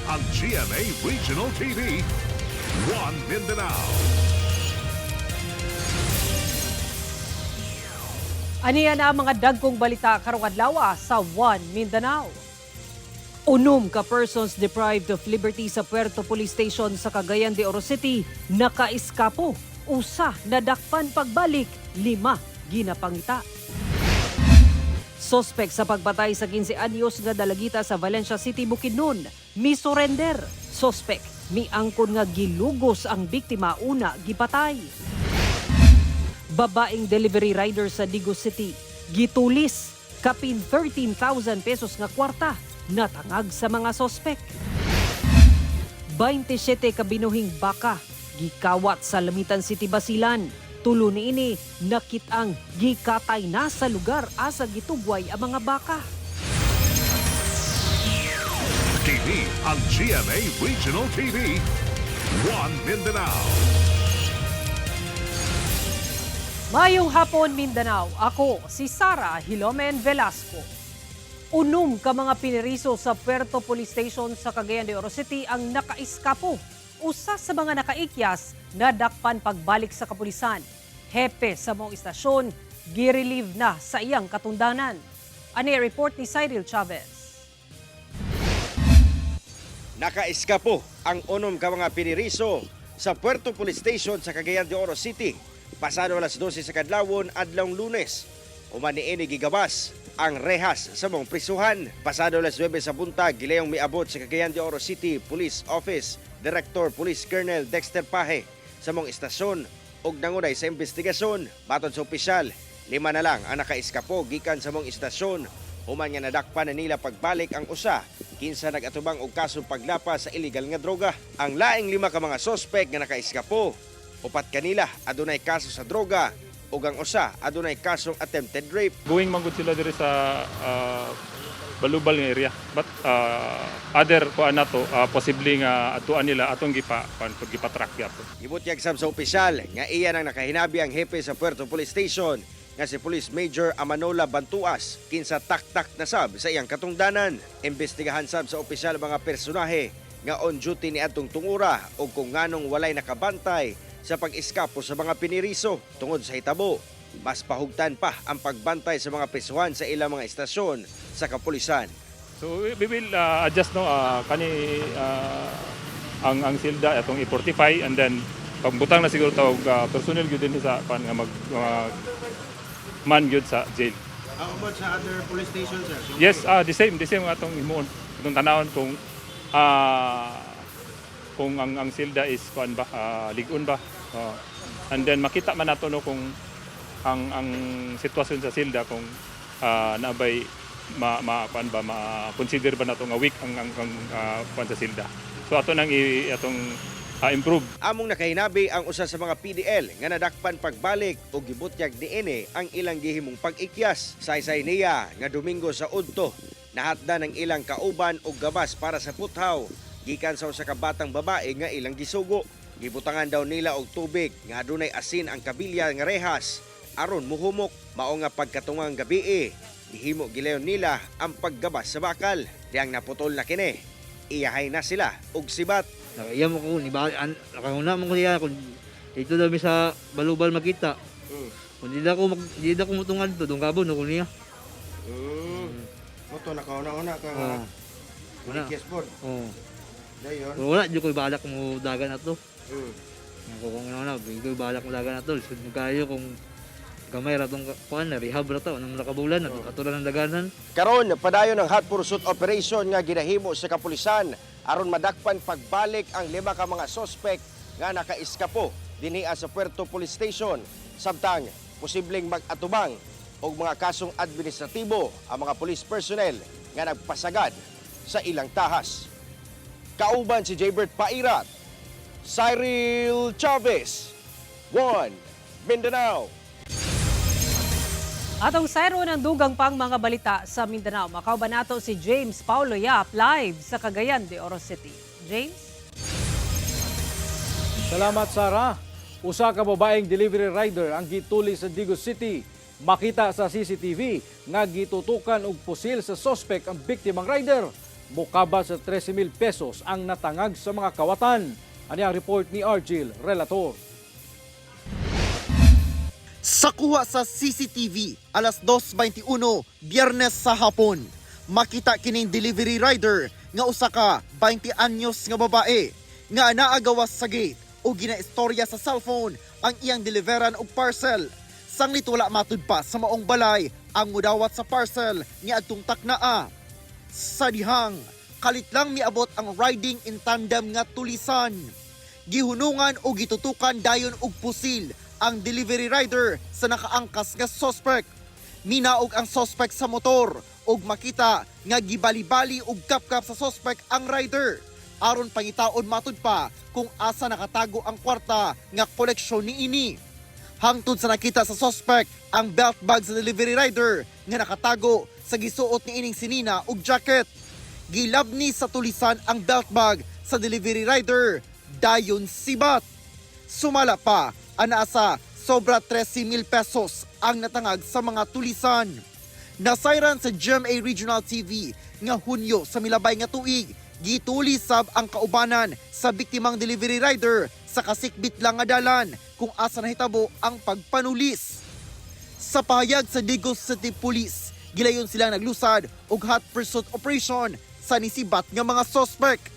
ang GMA Regional TV, One Mindanao. Aniya na ang mga dagkong balita karong adlaw sa One Mindanao. Unom ka persons deprived of liberty sa Puerto Police Station sa Cagayan de Oro City nakaiskapo. Usa nadakpan pagbalik, 5 ginapangita. Suspect sa pagpatay sa 15 anyos nga dalagita sa Valencia City, Bukidnon, misurrender. Suspect miangkon nga gilugos ang biktima una gipatay. Babaeng delivery rider sa Digos City, gitulis kapin 13,000 pesos nga kwarta, natangag sa mga sospek. 27 kabinuhing baka, gikawat sa Lamitan City, Basilan. Tulo niini nakitang gikatay na sa lugar asa gitugway ang mga baka. TV ang GMA Regional TV, One Mindanao. Mayong hapon, Mindanao. Ako si Sara Hilomen Velasco. Unom ka mga piniriso sa Puerto Police Station sa Cagayan de Oro City ang nakaiskapo. Usa sa mga nakaikyas nadakpan pagbalik sa kapulisan. Hepe sa mong istasyon, girelieve na sa iyang katundanan. Ani report ni Cyril Chavez. Nakaiskapo ang unom ka mga piniriso sa Puerto Police Station sa Cagayan de Oro City pasado alas 12 sa kadlawon adlawng Lunes. Umaniini gigabas ang rehas sa mong prisuhan. Pasado alas 9 sa buntag gilayong miabot sa Cagayan de Oro City Police Office Director Police Colonel Dexter Paje sa mong istasyon ug nangunay sa investigasyon. Baton sa opisyal, 5 na lang ang nakaiskapo gikan sa mong istasyon. Human nga nadakpan na nila pagbalik ang usa, kinsa nagatubang og kasong paglapa sa illegal nga droga. Ang laing 5 ka mga sospek nga nakaiskapo, upat kanila adunay kaso sa droga ug ang usa adunay kasong attempted rape. Going man gud sila diri sa balubal nga area. But other ko anato posible nga atuan nila atong gipa-track gyapon. Gibutyag sab sa opisyal nga iya nang nakahinabi ang hepe sa Puerto Police Station nga si Police Major Amanola Bantuas kinsa taktak na sab sa iyang katungdanan. Imbestigahan sab sa opisyal mga personahe nga on duty ni atong tungura o kung nganong walay nakabantay sa pag-iskapo sa mga piniriso. Tungod sa hitabo, mas pahugtan pa ang pagbantay sa mga prisuhan sa ilang mga istasyon sa kapulisan. So we will adjust no kani ang silda atong i-fortify and then pagbutang na siguro tawag personnel gyud din sa pan nga mag man gyud sa jail. How about sa other police stations, sir? Yes, the same atong himuon. Atong tanawon kung ang silda is kuan ba ligon ba. And then makita man nato no kung ang sitwasyon sa silda kung naabay ma-consider ba nato nga weak ang kuan sa silda. So ato nang atong improve. Among nakahinabi ang usa sa mga PDL nga nadakpan pagbalik o gibutyag niini ang ilang gihimong pag-ikyas. Saysay niya nga Domingo sa udto nahatda ng ilang kauban og gabas para sa puthaw gikan sa usa ka batang babae nga ilang gisugo. Gibutangan daw nila og tubig nga adunay asin ang kabilya nga rehas aron muhumok. Mao nga pagkatungang gabi gihimo gilayon nila ang paggabas sa bakal. Diyang naputol na kini, iyahay na sila og sibat. Nakaiya mo ko, nakahuna mo ko niya, kung dito daw mi sa balubal makita. Kung di na ko mutungan to, doon kabon ako niya. Moto, nakauna-una ka nga. Unikis po. Oo. Dayon. Wala, di ko ibalak mo dagan na to. Kung ano, di ko ibalak mo dagan na to. So, kayo kung gamay ratong kuan na, rehab na to, nang nakabulan na, katulan ng daganan. Karon padayon ang hot pursuit operation nga ginahimo sa kapulisan aron madakpan pagbalik ang 5 ka mga sospek nga nakaiskapo dinhi sa Puerto Police Station samtang posibleng mag-atubang og mga kasong administratibo ang mga police personnel nga nagpasagad sa ilang tahas. Kauban si Jaybert Pairat, Cyril Chavez, One Mindanao. Atong sayro ng dugang pang mga balita sa Mindanao. Makauban nato si James Paulo Yap live sa Cagayan de Oro City. James? Salamat, Sara. Usa ka babaeng delivery rider ang gituli sa Digos City. Makita sa CCTV nga gitutukan og pusil sa suspect ang biktimang rider. mukaba sa 13,000 pesos ang natangag sa mga kawatan. Ani ang report ni Argil Relator. Sa kuha sa CCTV, alas 2:21, Biyernes sa hapon, makita kining delivery rider nga usa ka 20 anyos nga babae nga naagawas sa gate o ginaistorya sa cellphone ang iyang deliveran og parcel. Sanglit wala matud pa sa maong balay ang mudawat sa parcel nga adtong taknaa. Sa dihang, kalit lang miabot ang riding in tandem nga tulisan. Gihunungan o gitutukan dayon og pusil ang delivery rider sa nakaangkas nga suspect. Minaog ang suspect sa motor ug makita nga gibali-bali og kapkap sa suspect ang rider. Aron pangitaon matud pa kung asa nakatago ang kwarta nga koleksyon niini. Hangtod sa nakita sa suspect ang belt bag sa delivery rider nga nakatago sa gisuot ni ining sinina ug jacket. Gilabni sa tulisan ang belt bag sa delivery rider, dayon sibat. Sumala pa, anaasa sobra 13,000 pesos ang natangag sa mga tulisan. Nasayran sa GMA Regional TV nga Hunyo sa milabay nga tuig, gituli sab ang kaubanan sa biktimang delivery rider sa kasikbit lang nga dalan kung asa nahitabo ang pagpanulis. Sa pahayag sa Digos City Police, gilayon silang naglusad og hot pursuit operation sa nisibat nga mga suspect.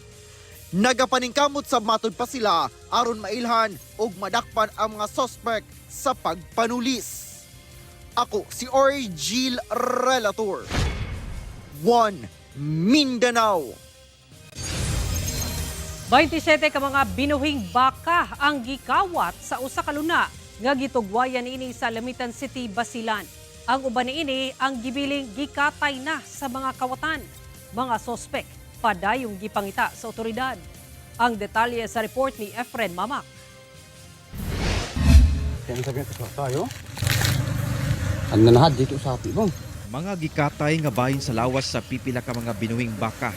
Nagapaningkamot sa matud pa sila aron mailhan og madakpan ang mga suspect sa pagpanulis. Ako si Argil Relator. 1 Mindanao. 27 ka mga binuhing baka ang gikawat sa usa ka luna nga gitugwayan niini sa Lamitan City, Basilan. Ang uban niini ang gibiling gikatay na sa mga kawatan. Mga sospek padayong gipangita sa otoridad. Ang detalye sa report ni Efren Mamak. Ang nanahad dito sa api bang. Mga gikatay nga bahin sa lawas sa pipila ka mga binuwing baka.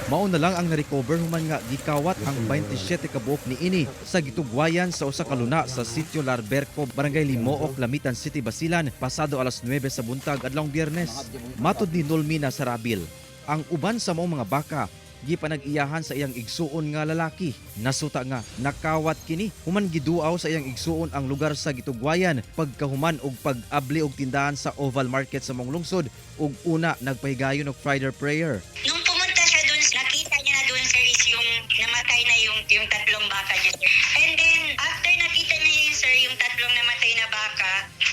Mao na lang ang na-recover human nga gikawat ang 27 ka buok niini sa gitugwayan sa usa ka luna sa Sitio Larberco, Barangay Limook, Lamitan City, Basilan, pasado alas 9 sa buntag adlawng Biyernes. Matud ni Nolmina Sarabil, ang uban sa maong mga baka gipanag-iyahan sa iyang igsuon nga lalaki. Nasuta nga nakawat kini human giduaw sa iyang igsuon ang lugar sa gitugwayan pagkahuman og pag-abli og tindahan sa Oval Market sa mong lungsod ug una nagpahigayon og Friday prayer. Nung pumunta siya doon, nakita niya na doon sir is yung namatay na yung tatlong baka niya sir. And then after nakita niya yun sir, yung tatlong namatay na baka,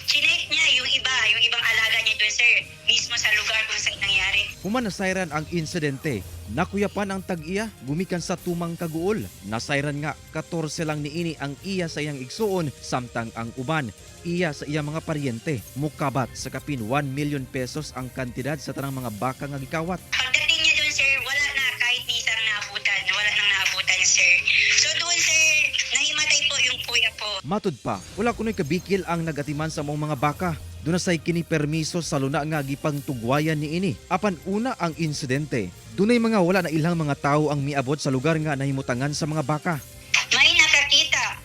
chinek niya yung ibang alaga niya doon sir, mismo sa lugar kung saan nangyari. Human nasayran ang insidente. Nakuyapan ang tag-iya gumikan sa tumang kaguol. Nasayran nga 14 lang niini ang iya sa iyang igsuon samtang ang uban iya sa iyang mga paryente. Mukabat sa kapin 1 million pesos ang kantidad sa tanang mga baka nga gikawat. Pagdating niya doon sir, wala na kahit isang naabutan, wala nang naabutan sir. So doon sir, nahimatay po yung kuya ko. Matud pa, wala kunoy kabikil ang nagatiman sa mong mga baka. Doon say kini permiso sa luna nga gipangtugwayan niini. Apan una ang insidente, dunay mga wala na ilang mga tao ang miabot sa lugar nga nahimutangan sa mga baka. May nakakita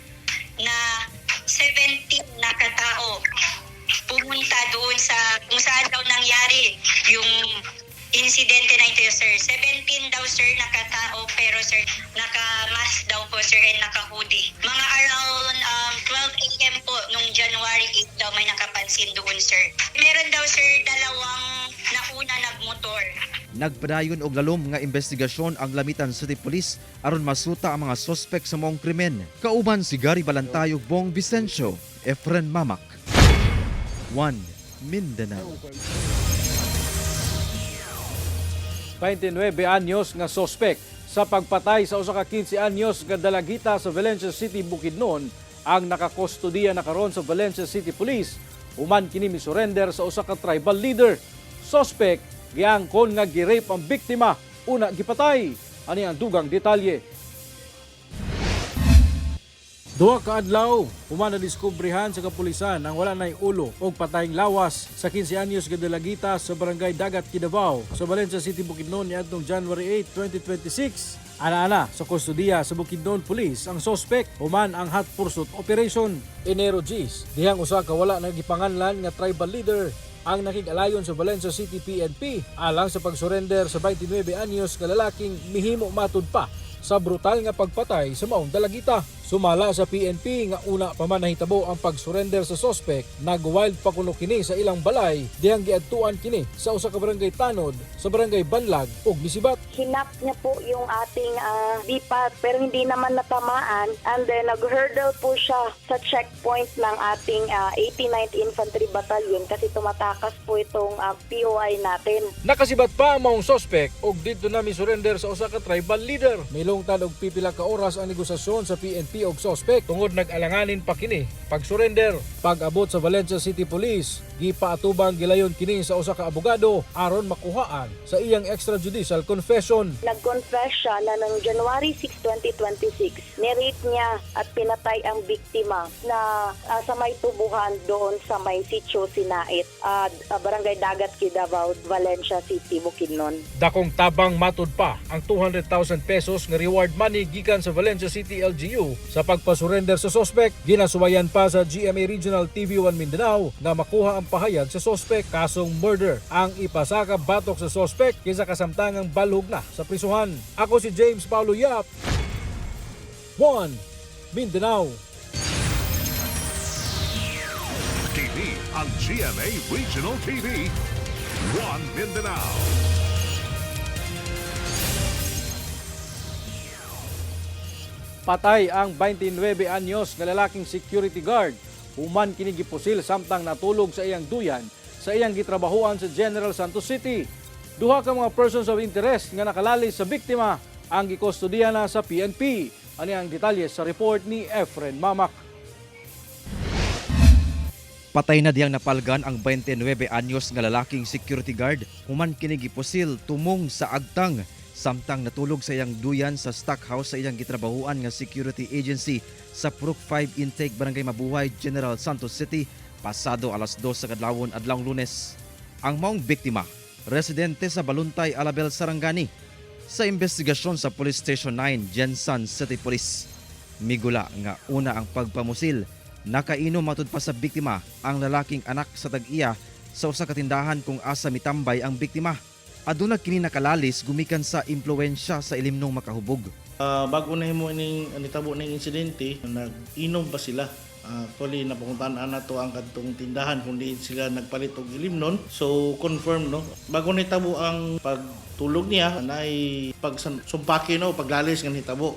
na 17 na katao pumunta doon sa kung saan daw nangyari yung insidente na ito sir. 17 daw sir na katao pero sir naka-mask daw po sir and naka-hoodie. Mga around 12 a.m. po nung January 8 daw may nakapansin doon sir. Meron daw sir dalawang nauna nagmotor. Nagpadayon og lalom nga investigasyon ang Lamitan City Police aron masuta ang mga sospek sa maong krimen. Kauban si Gary Balantayog, Bong Vicencio, Efren Mamak. 1 Mindanao. 29 anyos nga sospek sa pagpatay sa usa ka 15 anyos nga dalagita sa Valencia City, Bukidnon ang nakakustodiya na karon sa Valencia City Police. Human kini misurrender sa usa ka tribal leader. Sospek giangkon nga gi-rape ang biktima, una gipatay. Ani ang dugang detalye. Duha ka adlaw, human na diskubrihan sa kapulisan ang wala nay ulo o patayng lawas sa 15 anyos nga dalagita sa barangay Dagat, Kidabao sa Valencia City, Bukidnon niadtong January 8, 2026. Ana-ana sa kustodiya sa Bukidnon Police ang sospek human ang hot pursuit operation. Enero 10, dihang usa ka wala nagipanganlan nga tribal leader ang nakig-alayon sa Valencia City PNP alang sa pagsurrender sa 29 anyos nga lalaking mihimo matud pa sa brutal nga pagpatay sa maong dalagita. Sumala sa PNP nga una pa man nahitabo ang pag-surrender sa suspect, nag-wild pa kuno kini sa ilang balay diyang giadtuan kini sa usa ka barangay Tanod sa barangay Banlag ug Misibat. Hinap niya po yung ating bipat pero hindi naman natamaan, and then nag-hurdle po siya sa checkpoint ng ating 89th Infantry Battalion kasi tumatakas po itong POI natin. Nakasibat pa ang maong suspect ug didto na surrender sa usa ka tribal leader. Milungtad og pipila ka oras ang negosasyon sa PNP og suspect tungod nag-alanganin pa kini pag-surrender. Pag-abot sa Valencia City Police, gipaatubang gilayon kini sa usa ka abogado aron makuhaan sa iyang extrajudicial confession. Nag-confess siya na noong January 6, 2026, nirape niya at pinatay ang biktima na sa may tubuhan doon sa may sitio Sinait, Barangay Dagat Kidabao, Valencia City, Bukidnon. Dakong tabang matud pa ang 200,000 pesos nga reward money gikan sa Valencia City LGU sa pagpasurrender sa suspect. Ginasuwayan pa sa GMA Regional TV1 Mindanao na makuha ang pahayag sa suspect. Kasong murder ang ipasaka batok sa suspect kaysa kasamtangang balhog na sa prisuhan. Ako si James Paulo Yap, 1 Mindanao. Kini ang GMA Regional TV, 1 Mindanao. Patay ang 29 anyos nga lalaking security guard. Human kini gipusil samtang natulog sa iyang duyan sa iyang gitrabahuan sa General Santos City. Duha ka mga persons of interest nga nakalali sa biktima ang gikustodiya na sa PNP. Ani ang detalye sa report ni Efren Mamak. Patay na diyang napalgan ang 29 anyos nga lalaking security guard. Human kini gipusil tumong sa agtang samtang natulog sa iyang duyan sa stockhouse sa iyang gitrabahuan nga security agency sa Purok 5 Intake, Barangay Mabuhay, General Santos City, pasado alas 2 sa kadlawon adlawng Lunes. Ang maong biktima, residente sa Baluntay, Alabel, Sarangani. Sa investigasyon sa Police Station 9, Jensan City Police, migula nga una ang pagpamusil. Nakainom matud pa sa biktima ang lalaking anak sa tag-iya sa usa ka tindahan kung asa mitambay ang biktima. Aduna kini nakalalis gumikan sa impluwensya sa ilimnong makahubog. Bago na mo nitabo ng insidente, nag-inom ba sila? Actually, napuntahan na to ang kadtong tindahan kundi sila nagpalit og ilimnon. So, confirm, no? Bago nitabo ang pagtulog niya, naay pagsumpaki, no? Paglalis ng hitabo.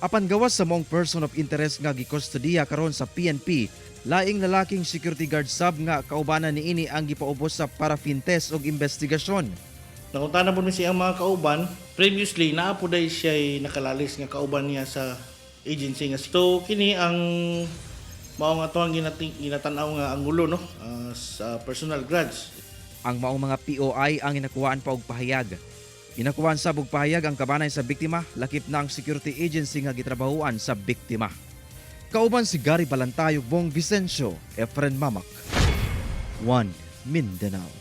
Apan gawas sa mong person of interest nga gikustodiya karon sa PNP, laing lalaking security guard sub nga kaubanan niini ang gipaubos sa paraffin test og investigasyon. Nakunta na po siya ang mga kauban. Previously, naapuday siya nakalalis nga kauban niya sa agency nga. So, kini ang mao nga to ang ginatanaw nga angulo, no? Sa personal grudge. Ang maong mga POI ang inakuhaan pa og pahayag. Inakuhaan sa og pahayag ang kabanay sa biktima, lakip na ang security agency nga gitrabahuan sa biktima. Kauban si Gary Balantayog, Bong Vicencio, Efren Mamak, 1 Mindanao.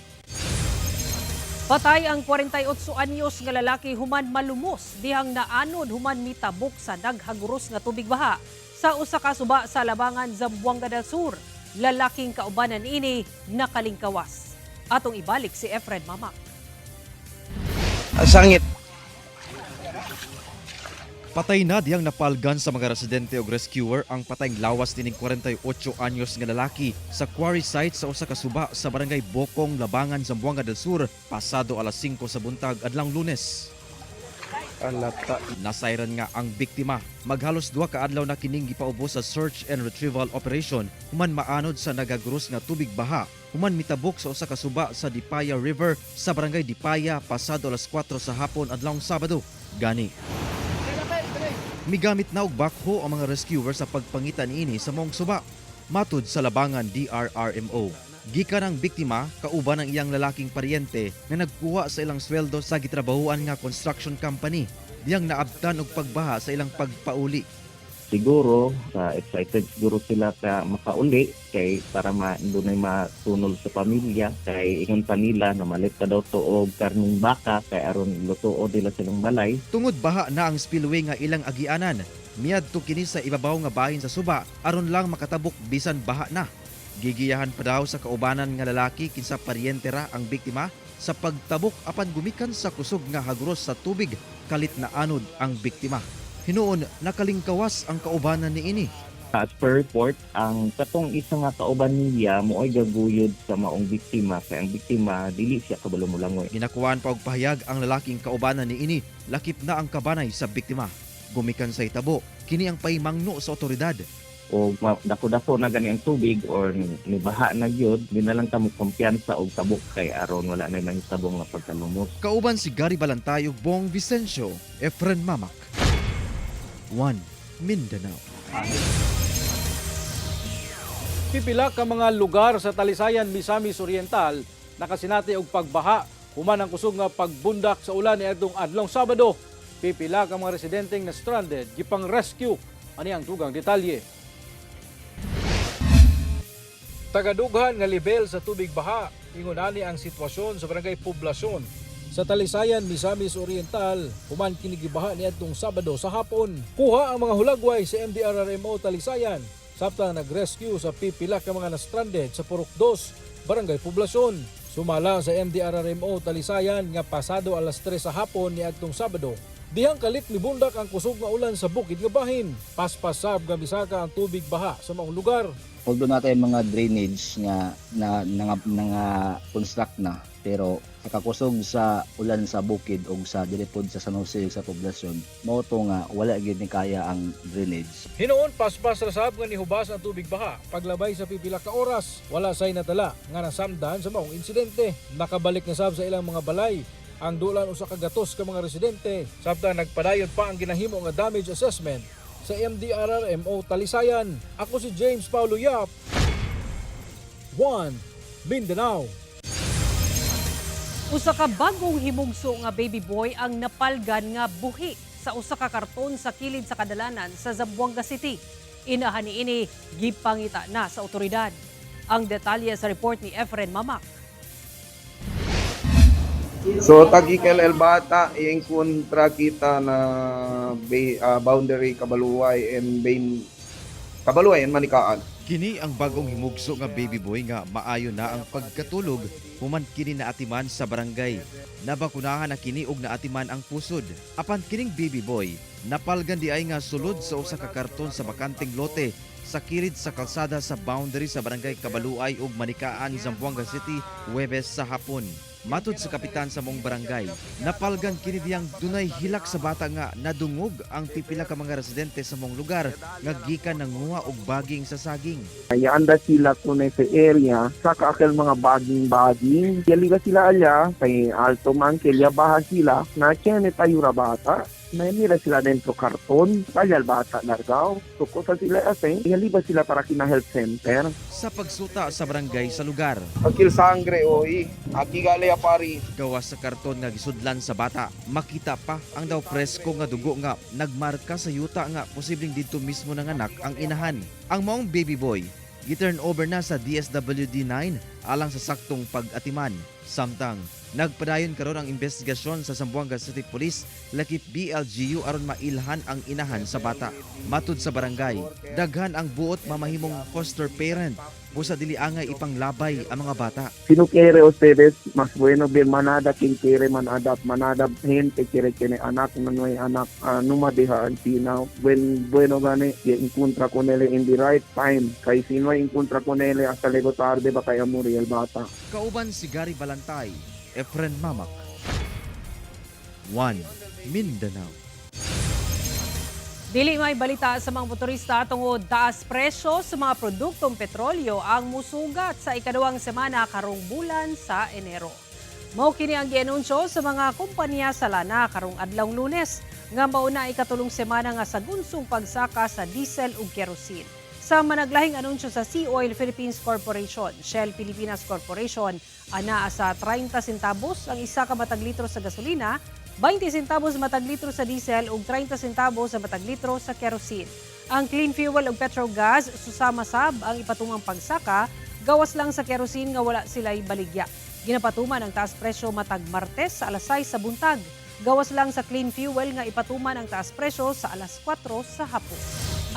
Patay ang 48 anyos nga lalaki human malumos dihang naanod human mitabok sa daghaguros nga tubig baha sa usa ka suba sa Labangan, Zamboanga del Sur. Lalaking kaubanan ini nakalingkawas. Atong ibalik si Efren Mamak. Sangit. Patay na diyang napalgan sa mga residente o rescuer ang patayng lawas dining 48 anyos nga lalaki sa quarry site sa usa ka suba sa barangay Bokong, Labangan, Zamboanga del Sur pasado alas 5 sa buntag adlang Lunes. Nasayran nga ang biktima. Maghalos 2 ka adlaw na kining gipaubos sa search and retrieval operation human maanod sa nagaguros nga tubig baha. Human mitabok sa usa ka suba sa Dipaya River sa barangay Dipaya pasado alas 4 sa hapon adlawng Sabado. Gani migamit na og bakho ang mga rescuer sa pagpangita niini sa mong suba. Matud sa Labangan DRRMO, gikan ang biktima kauban ang iyang lalaking paryente nga nagkuha sa ilang sweldo sa gitrabahuan nga construction company diyang naabtan og pagbaha sa ilang pagpauli. Siguro excited siguro sila ka makauli kay para dunay matunol sa pamilya kay ingon pa nila na malit ka daw to og karning baka kay aron lutuo nila silang balay. Tungod baha na ang spillway nga ilang agianan, miadto kini sa ibabaw nga bahin sa suba aron lang makatabok bisan baha na. Gigiyahan pa daw sa kaubanan nga lalaki kinsa paryente ra ang biktima sa pagtabok apan gumikan sa kusog nga hagros sa tubig kalit na anod ang biktima. Hinuon nakalingkawas ang kaubanan niini. As per report, ang katong isa nga kauban niya mo'y gaguyod sa maong biktima kay ang biktima dili siya kabalo mulangoy. Ginakuhaan pa og pahayag ang lalaking kaubanan niini lakip na ang kabanay sa biktima. Gumikan sa hitabo kini ang paimangno sa otoridad. O dako-dako na gani ang tubig or nibaha na gyud, di na lang kamo kumpiyansa og tabok kay aron wala na tabong nga pagkalumos. Kauban si Gary Balantay ug Bong Vicencio, Efren Mamak. 1 Mindanao. Pipila ka mga lugar sa Talisayan, Misamis Oriental nakasinati og pagbaha human ang kusog nga pagbundak sa ulan niadtong adlong Sabado. Pipila ka mga residenteng na stranded gipang rescue. Ani ang tugang detalye. Tagadughan nga level sa tubig baha, ingon ani ang sitwasyon sa barangay Poblasyon sa Talisayan, Misamis Oriental, human kini gibaha niadtong Sabado sa hapon. Kuha ang mga hulagway sa MDRRMO Talisayan, sabtang nag-rescue sa pipila ka mga na-stranded sa Purok 2, barangay Poblasyon. Sumala sa MDRRMO Talisayan nga pasado alas 3 sa hapon niadtong Sabado. Dihang kalit ni bundak ang kusog nga ulan sa bukid nga bahin. Paspasab nga bisaka ang tubig baha sa maong lugar. Although natin mga drainage nga construct na, pero nakakusog sa ulan sa bukid o sa dilipod sa San Jose sa poblasyon, mao to nga wala gid ni kaya ang drainage. Hinuon paspas ra sab nga nihubas ang tubig baha. Paglabay sa pipila ka oras, wala say natala nga nasamdan sa maong insidente. Nakabalik na sab sa ilang mga balay ang dulan usa ka gatos ka mga residente, sabta nagpadayon pa ang ginahimo nga damage assessment sa MDRRMO Talisayan. Ako si James Paulo Yap, 1 Mindanao. Usa ka bagong himugso nga baby boy ang napalgan nga buhi sa usa ka karton sa kilid sa kadalanan sa Zamboanga City. Inahan niini gipangita na sa otoridad. Ang detalye sa report ni Efren Mamak. So tag-IKLL bata iyang kontra kita na boundary Kabaluay and Kabaluay and Manikaan. Kini ang bagong himugso nga baby boy nga maayo na ang pagkatulog human kini naatiman sa barangay. Nabakunahan na kini og naatiman ang pusod. Apan kining baby boy napalgan di ay nga sulod sa usa ka karton sa bakanting lote sa kilid sa kalsada sa boundary sa barangay Kabaluay ug Manikaan, Zamboanga City, Huwebes sa hapon. Matud sa kapitan sa mong barangay, napalgan kini diyang dunay hilak sa bata nga nadungog ang pipila ka mga residente sa mong lugar nga gikan nanguha og baging sa saging. Yaanda sila kunay sa area sa kaakil mga baging-baging. Yaliga sila alya kay alto man kelya baha sila na kene tayura bata. Naimira sila dentro karton, kaya bata largaw. Tuko sa sila aseng, yaliba sila para kina health center. Sa pagsuta sa barangay sa lugar, Akil sangre oy, aki galaya pari. gawas sa karton nga gisudlan sa bata, makita pa ang daw presko nga dugo nga nagmarka sa yuta nga posibleng dito mismo nanganak ang inahan. Ang maong baby boy, giturn over na sa DSWD 9 alang sa saktong pag-atiman. Samtang nagpadayon karon ang investigasyon sa Zamboanga City Police lakip BLGU aron mailhan ang inahan sa bata. Matud sa barangay, daghan ang buot mamahimong foster parent busa dili angay ipanglabay ang mga bata. Sino quiere ustedes? Mas bueno ver manada quien quiere manada gente quiere que anak no hay anak numadiha antina bueno gane encuentra con él in the right time kay sino encuentra con él hasta luego tarde ba kaya muri el bata. Kauban si Gary Balantay, Efren Mamak, 1 Mindanao. Dili may balita sa mga motorista tungod taas presyo sa mga produktong petrolyo ang musugat sa ikaduhang semana karong bulan sa Enero. Mao kini ang gianunsyo sa mga kompanya sa lana karong adlawng Lunes nga mauna ikatulong semana nga sagunsong pagsaka sa diesel ug kerosene. Sa managlahing anunsyo sa Sea Oil Philippines Corporation, Shell Pilipinas Corporation, anaa sa 30 centavos ang isa ka matag litro sa gasolina, 20 centavos matag litro sa diesel ug 30 centavos sa matag litro sa kerosene. Ang clean fuel ug petrogas susama sab ang ipatumang pagsaka, gawas lang sa kerosene nga wala sila'y baligya. Ginapatuman ang taas presyo matag Martes sa alas 6 sa buntag. Gawas lang sa clean fuel nga ipatuman ang taas presyo sa alas 4 sa hapon.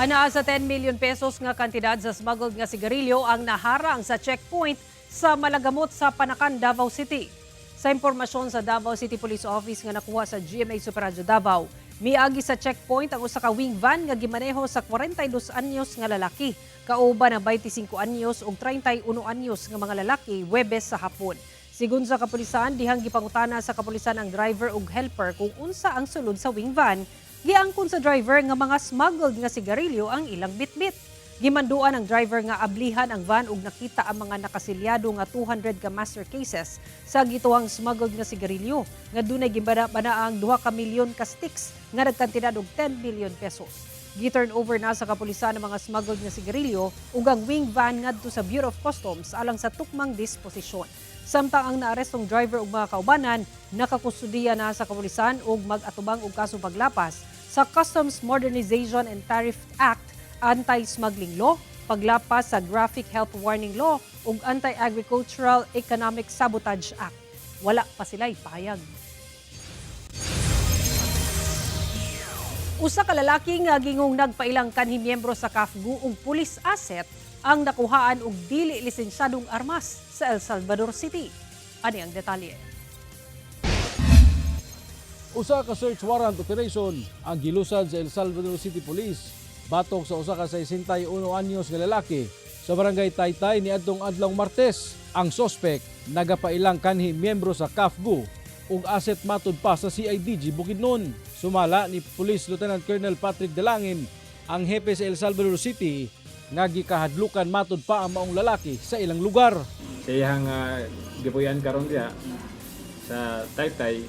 Anaa sa 10 million pesos nga kantidad sa smuggled nga sigarilyo ang naharang sa checkpoint sa Malagamot sa Panakan, Davao City. Sa impormasyon sa Davao City Police Office nga nakuha sa GMA Super Radio Davao, miagi sa checkpoint ang usa ka wing van nga gimaneho sa 42 anyos nga lalaki, kauban ng 25 anyos ug 31 anyos nga mga lalaki Huwebes sa hapon. Sigun sa kapulisan, dihang gipangutana sa kapulisan ang driver ug helper kung unsa ang sulod sa wing van. Giangkon sa driver nga mga smuggled nga sigarilyo ang ilang bitbit. Gimanduan ang driver nga ablihan ang van ug nakita ang mga nakasilyado nga 200 ka master cases sa gituang smuggled nga sigarilyo nga dunay gibana-bana ang 2 ka milyon ka sticks nga nagkantidad og 10 million pesos. Gi-turn over na sa kapulisan ang mga smuggled nga sigarilyo ug ang wing van ngadto sa Bureau of Customs alang sa tukmang disposisyon. Samtang ang naarestong driver ug mga kaubanan nakakustudiya na sa kapulisan ug mag-atubang og kasong paglapas sa Customs Modernization and Tariff Act, Anti-Smuggling Law, paglapas sa Graphic Health Warning Law ug Anti-Agricultural Economic Sabotage Act. Wala pa sila'y pahayag. Usa ka lalaki nga gingong nagpailang kanhi miyembro sa CAFGU ug police asset ang nakuhaan og dili lisensyadong armas sa El Salvador City. Ani ang detalye. Usa ka search warrant operation ang gilusad sa El Salvador City Police batok sa usa ka 61 anyos nga lalaki sa barangay Taytay niadtong adlawng Martes. Ang sospek nagapailang kanhi miyembro sa CAFGU ug asset matud pa sa CIDG Bukidnon. Sumala ni Police Lieutenant Colonel Patrick Dalangin, ang hepe sa El Salvador City, nga gikahadlukan matud pa ang maong lalaki sa ilang lugar. Sa iyang gipuyan karon diha sa Taytay.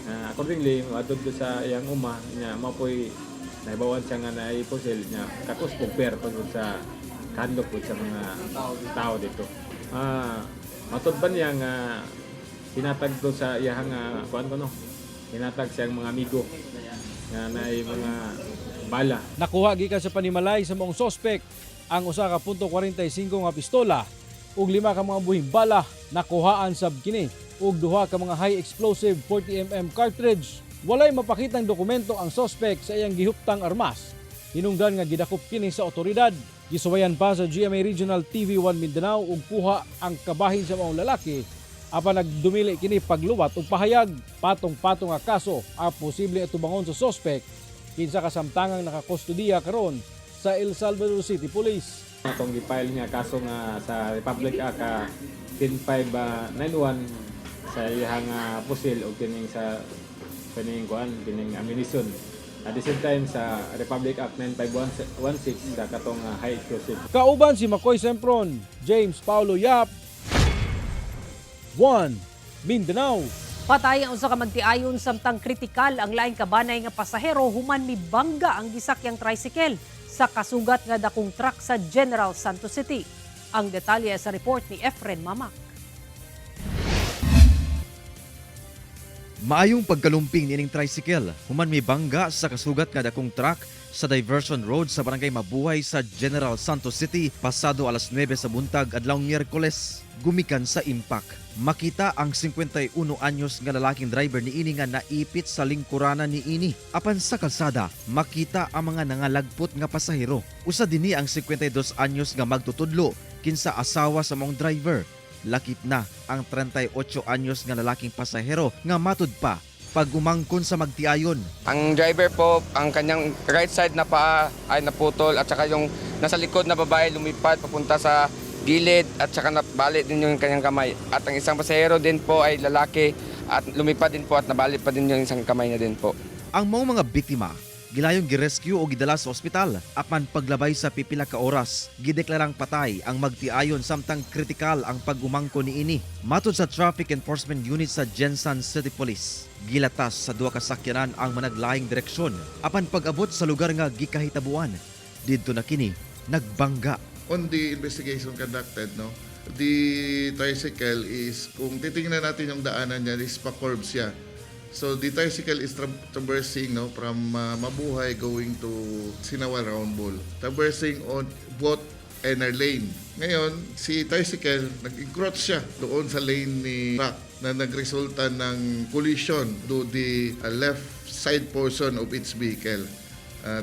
Accordingly, matod ko sa iyang uma niya mapoy naibawan siya nga naipusil niya kakuspog per pagod sa kadlok po sa mga tao dito. Matod pa niya nga hinatag to sa iyang kuan ko no. Hinatag siyang mga amigo nga naay mga bala. Nakuha gikan sa panimalay sa maong sospek ang usa ka .45 nga pistola ug 5 ka mga buhing bala. Nakuhaan sab kini ug 2 ka mga high explosive 40mm cartridge. Walay mapakitang dokumento ang suspect sa iyang gihuptang armas. Hinungdan nga gidakop kini sa otoridad. Gisuwayan pa sa GMA Regional TV1 Mindanao ug kuha ang kabahin sa maong lalaki apan nagdumili kini pagluwat ug pahayag. Patong-patong nga kaso ang posible atubangon sa suspect kinsa kasamtangang nakakustudiya karon sa El Salvador City Police. Atong gipile niya kaso nga sa Republic Act 10591 sa iyang pusil o kining sa kining ammunition. At the same time sa Republic Act 9516 sa katong high explosive. Kauban si Makoy Sempron, James Paulo Yap, 1 Mindanao. Patay ang usa ka magtiayon samtang kritikal ang laing kabanay nga pasahero human mibangga ang gisakyang tricycle sa kasugat nga dakong truck sa General Santos City. Ang detalye sa report ni Efren Mamak. Maayong pagkalumping nining tricycle, human may bangga sa kasugat nga dakong truck sa diversion road sa barangay Mabuhay sa General Santos City pasado alas 9 sa buntag adlawng Miyerkules. Gumikan sa impact, makita ang 51 anyos nga lalaking driver niini nga naipit sa lingkuranan niini. Apan sa kalsada, makita ang mga nangalagpot nga pasahero. Usa dinhi ang 52 anyos nga magtutudlo kinsa asawa sa mong driver. Lakip na ang 38 anyos nga lalaking pasahero nga matud pa pag umangkon sa magtiayon. Ang driver po, ang kanyang right side na paa ay naputol at saka yung nasa likod na babae lumipad papunta sa gilid at saka nabali din yung kanyang kamay. At ang isang pasahero din po ay lalaki at lumipad din po at nabali pa din yung isang kamay niya din po. Ang mga biktima, gilayong girescue o gidala sa ospital. Apan paglabay sa pipila ka oras, gideklarang patay ang magtiayon samtang kritikal ang pag-umangko niini. Matod sa Traffic Enforcement Unit sa Gensan City Police, gilatas sa 2 ka sakyanan ang managlaing direksyon. Apan pag-abot sa lugar nga gikahitabuan, didto na kini nagbangga. On the investigation conducted, the tricycle is, kung titingnan natin yung daanan niya, is pa-curve siya. So the tricycle is traversing from Mabuhay going to Sinawal Round Ball. Traversing on both inner lane. Ngayon, si tricycle, nag-encroach siya doon sa lane ni truck na nagresulta ng collision to the left side portion of its vehicle.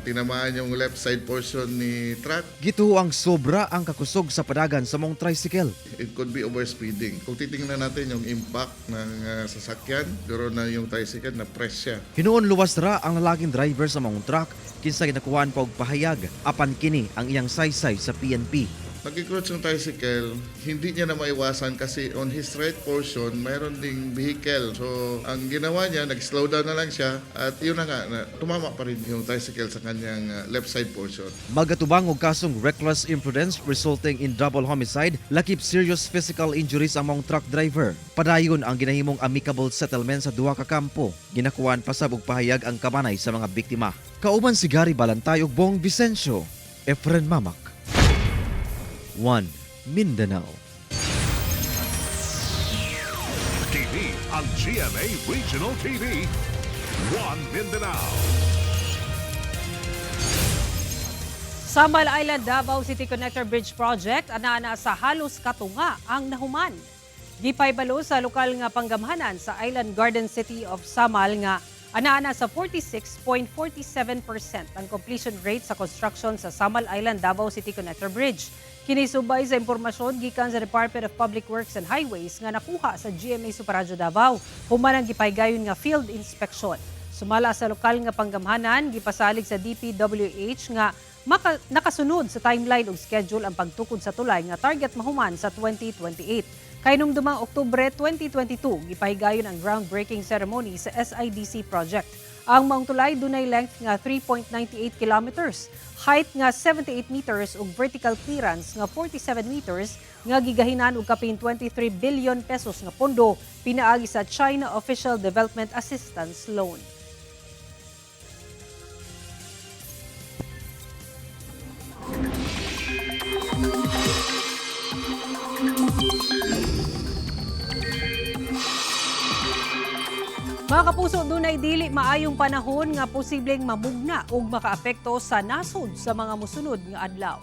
tinamaan yung left side portion ni truck. Gito ang sobra ang kakusog sa padagan sa mong tricycle. It could be overspeeding. Kung titingnan natin yung impact ng sasakyan, duro na yung tricycle na press siya. Hinuon luwas ra ang lalaking driver sa mong truck kinsa ginakuhaan pa og pahayag apan kini ang iyang saysay sa PNP. Nag-cruise yung tricycle, hindi niya na maiwasan kasi on his right portion, mayroon ding vehicle. So, ang ginawa niya, nag-slow down na lang siya at yun na nga, tumama pa rin yung tricycle sa kanyang left side portion. Magatubang og kasong reckless imprudence resulting in double homicide, lakip serious physical injuries among truck driver. Padayon ang ginahimong amicable settlement sa duha ka kampo. Ginakuhaan pasab og pahayag ang kamanay sa mga biktima. Kauban si Gary Balantay ug Bong Vicencio, Efren Mamak. 1 Mindanao. TV ang GMA Regional TV. 1 Mindanao. Samal Island Davao City Connector Bridge Project ana sa halos katunga ang nahuman. Gipaybalo sa lokal nga panggamhanan sa Island Garden City of Samal nga ana sa 46.47% ang completion rate sa construction sa Samal Island Davao City Connector Bridge. Kinisubay sa impormasyon gikan sa Department of Public Works and Highways nga nakuha sa GMA Superradyo Davao human ang gipaygayon nga field inspection. Sumala sa lokal nga panggamhanan, gipasalig sa DPWH nga nakasunod sa timeline ug schedule ang pagtukod sa tulay nga target mahuman sa 2028. Kay nung dumang Oktubre 2022, gipahigayon ang groundbreaking ceremony sa SIDC project. Ang maong tulay dunay length nga 3.98 kilometers, height nga 78 meters ug vertical clearance nga 47 meters nga gigahinan og kapin 23 billion pesos nga pondo pinaagi sa China Official Development Assistance Loan. Mga kapuso, dunay dili maayong panahon nga posibleng mamugna ug makaapekto sa nasod sa mga mosunod nga adlaw.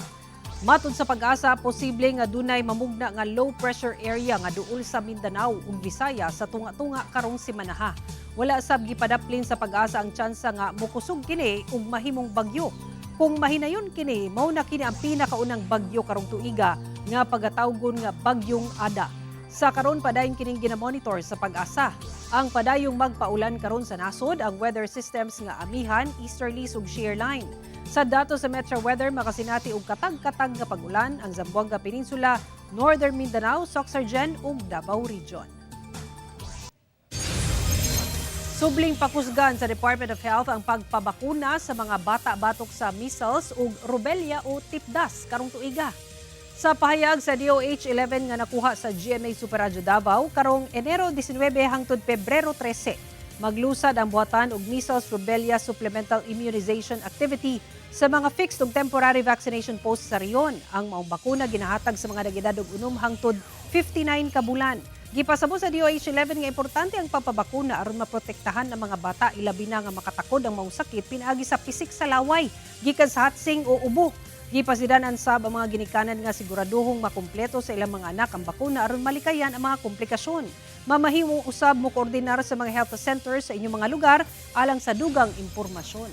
Matod sa Pag-asa, posible nga dunay mamugna nga low pressure area nga duol sa Mindanao ug Visaya sa tunga-tunga karong semanaha. Wala sab gipadaplin sa Pag-asa ang tsansa nga mokusog kini ug mahimong bagyo. Kung mahinayon kini, mao na kini ang pinakaunang bagyo karong tuiga nga pagatawgon nga bagyong Ada. Sa karon padayon kining ginamonitor sa Pag-asa. Ang padayong magpaulan karon sa nasod ang weather systems nga amihan, easterlies ug shear line. Sa dato sa Metro Weather, makasinati og katag-katag nga pag-ulan ang Zamboanga Peninsula, Northern Mindanao, Sorsogon ug Davao Region. Subling pakusgan sa Department of Health ang pagpabakuna sa mga bata batok sa measles ug rubella o tipdas karong tuiga. Sa pahayag sa DOH-11 nga nakuha sa GMA Superradyo Davao karong Enero 19 hangtod Pebrero 13, maglusad ang buhatan og measles rubella supplemental immunization activity sa mga fixed ug temporary vaccination posts sa riyon. Ang maong bakuna ginahatag sa mga nag-edad og 6 hangtod 59 ka bulan. Gipasabo sa DOH-11 nga importante ang papabakuna aron maprotektahan ang mga bata ilabi na nga makatakod ang maong sakit pinaagi sa pisik sa laway gikan sa hatsing o ubo. Gipasidanan sab ang mga ginikanan nga siguraduhong makumpleto sa ilang mga anak ang bakuna aron malikayan ang mga komplikasyon. Mamahimong usab mo koordinar sa mga health centers sa inyong mga lugar alang sa dugang impormasyon.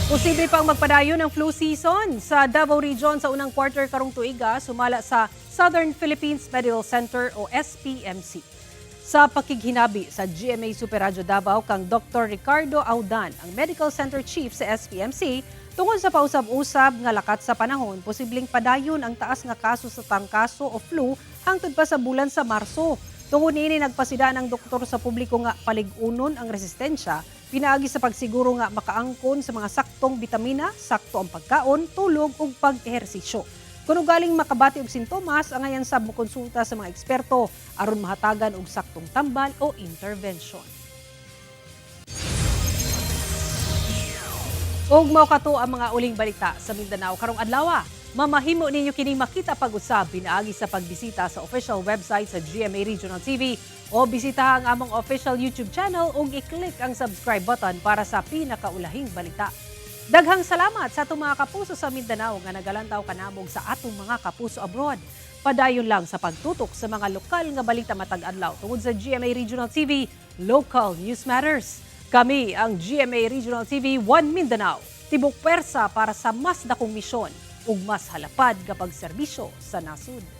Posible pang magpadayon ng flu season sa Davao Region sa unang quarter karong tuiga sumala sa Southern Philippines Medical Center o SPMC. Sa pakighinabi sa GMA Superradyo Davao kang Dr. Ricardo Audan, ang Medical Center Chief sa SPMC, tungod sa pausab-usab nga lakat sa panahon, posibleng padayon ang taas nga kaso sa tangkaso o flu hangtod pa sa bulan sa Marso. Tungod niini nagpasidaan ang doktor sa publiko nga paligunon ang resistensya, pinaagi sa pagsiguro nga makaangkon sa mga saktong bitamina, sakto ang pagkaon, tulog ug pag-ehersisyo. Kung galing makabati og sintomas, angayan sab mo konsulta sa mga eksperto aron mahatagan og saktong tambal o intervention. Og mao kato ang mga uling balita sa Mindanao karong adlaw. Mamahimo ninyo kining makita pag-usab pinaagi sa pagbisita sa official website sa GMA Regional TV o bisita ang among official YouTube channel ug i-click ang subscribe button para sa pinakaulahing balita. Daghang salamat sa atong mga kapuso sa Mindanao nga nagalantaw kanamog sa atong mga kapuso abroad. Padayon lang sa pagtutok sa mga lokal nga balita matag adlaw tungod sa GMA Regional TV, Local News Matters. Kami ang GMA Regional TV 1 Mindanao. Tibok pwersa para sa mas dakong misyon ug mas halapad kapag serbisyo sa nasud.